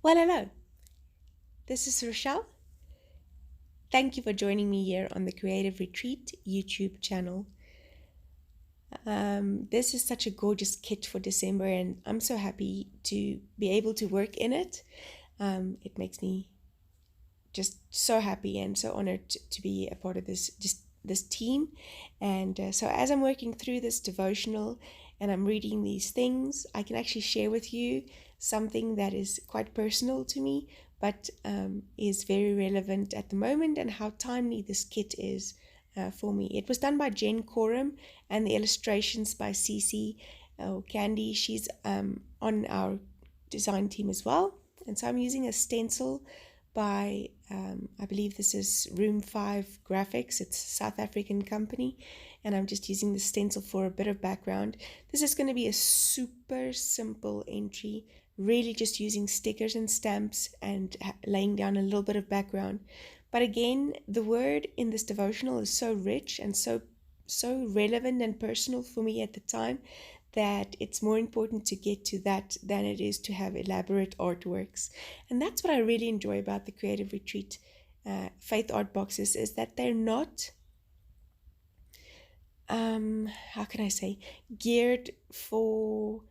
Well, hello. This is Rochelle. Thank you for joining me here on the Creative Retreat YouTube channel. This is such a gorgeous kit for December, and I'm so happy to be able to work in it. It makes me just so happy and so honored to be a part of this team. And so as I'm working through this devotional and I'm reading these things, I can actually share with you something that is quite personal to me, but is very relevant at the moment, and how timely this kit is for me. It was done by Jenn Corum, and the illustrations by Cece Candy. She's on our design team as well. And so I'm using a stencil by, I believe this is Room 5 Graphx. It's a South African company, and I'm just using the stencil for a bit of background. This is going to be a super simple entry, really just using stickers and stamps and laying down a little bit of background. But again, the word in this devotional is so rich and so relevant and personal for me at the time, that it's more important to get to that than it is to have elaborate artworks. And that's what I really enjoy about the Creative Retreat faith art boxes, is that they're not, how can I say, geared for,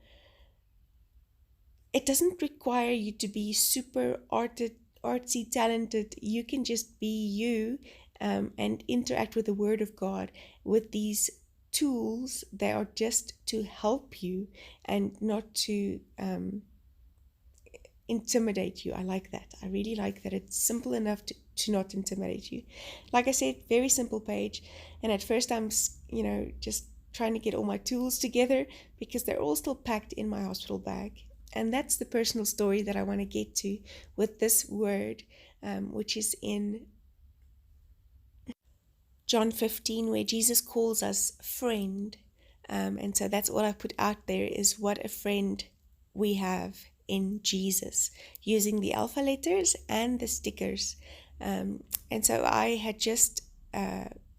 it doesn't require you to be super artsy talented. You can just be you and interact with the Word of God with these tools. They are just to help you and not to intimidate you. I like that. I really like that it's simple enough to not intimidate you. Like I said, very simple page. And at first I'm, just trying to get all my tools together because they're all still packed in my hospital bag. And that's the personal story that I want to get to with this word, which is in John 15, where Jesus calls us friend. And so that's what I put out there, is what a friend we have in Jesus, using the alpha letters and the stickers. And so I had just,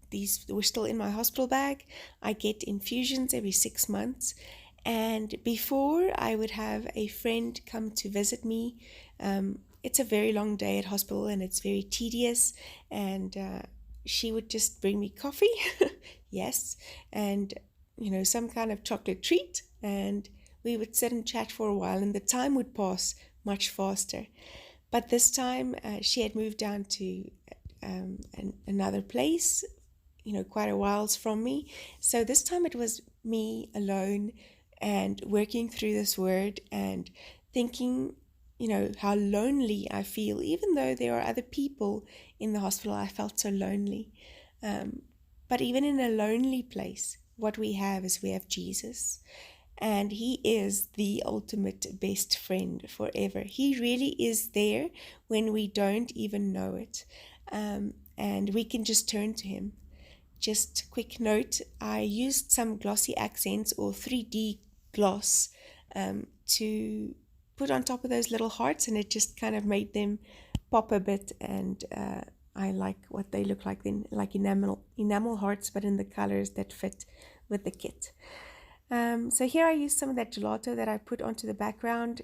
these were still in my hospital bag. I get infusions every 6 months. And before, I would have a friend come to visit me. It's a very long day at hospital and it's very tedious, and she would just bring me coffee, yes, and some kind of chocolate treat, and we would sit and chat for a while, and the time would pass much faster. But this time she had moved down to another place, quite a whiles from me. So this time it was me alone and working through this word and thinking, how lonely I feel. Even though there are other people in the hospital, I felt so lonely. But even in a lonely place, what we have is we have Jesus. And he is the ultimate best friend forever. He really is there when we don't even know it. And we can just turn to him. Just quick note, I used some glossy accents or 3D gloss to put on top of those little hearts, and it just kind of made them pop a bit, and I like what they look like then, like enamel hearts, but in the colors that fit with the kit. So here I used some of that gelato that I put onto the background,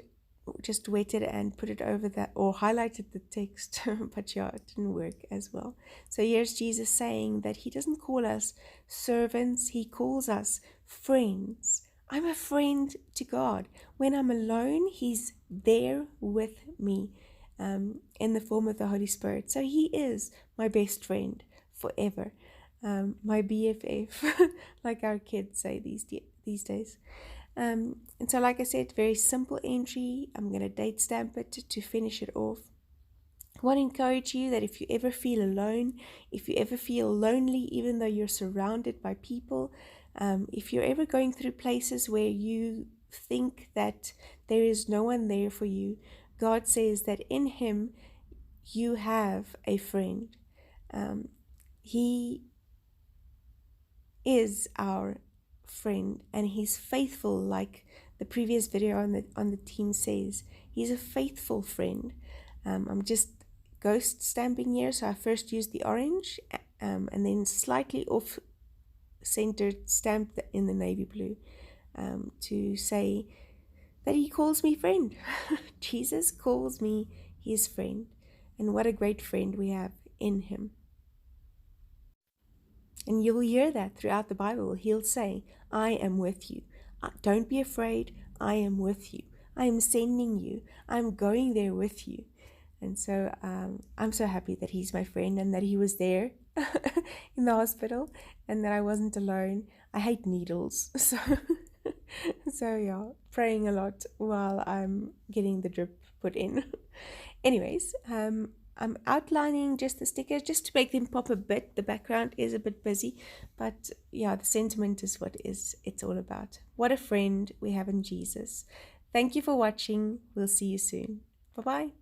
just wetted and put it over that, or highlighted the text, but yeah, it didn't work as well. So here's Jesus saying that he doesn't call us servants, he calls us friends. I'm a friend to God. When I'm alone, he's there with me in the form of the Holy Spirit. So he is my best friend forever, my BFF, like our kids say these days. And so, like I said, very simple entry. I'm going to date stamp it to finish it off. I want to encourage you that if you ever feel alone, if you ever feel lonely, even though you're surrounded by people, if you're ever going through places where you think that there is no one there for you, God says that in him you have a friend. He is our friend, and he's faithful, like the previous video on the team says. He's a faithful friend. I'm just ghost stamping here, so I first used the orange and then slightly off centered stamped in the navy blue to say that he calls me friend. Jesus calls me his friend. And what a great friend we have in him. And you'll hear that throughout the Bible. He'll say, I am with you. Don't be afraid. I am with you. I am sending you. I'm going there with you. And so I'm so happy that he's my friend and that he was there in the hospital and that I wasn't alone. I hate needles. So yeah, praying a lot while I'm getting the drip put in. Anyways, I'm outlining just the stickers just to make them pop a bit. The background is a bit busy, but yeah, the sentiment is what it's all about. What a friend we have in Jesus. Thank you for watching. We'll see you soon. Bye-bye.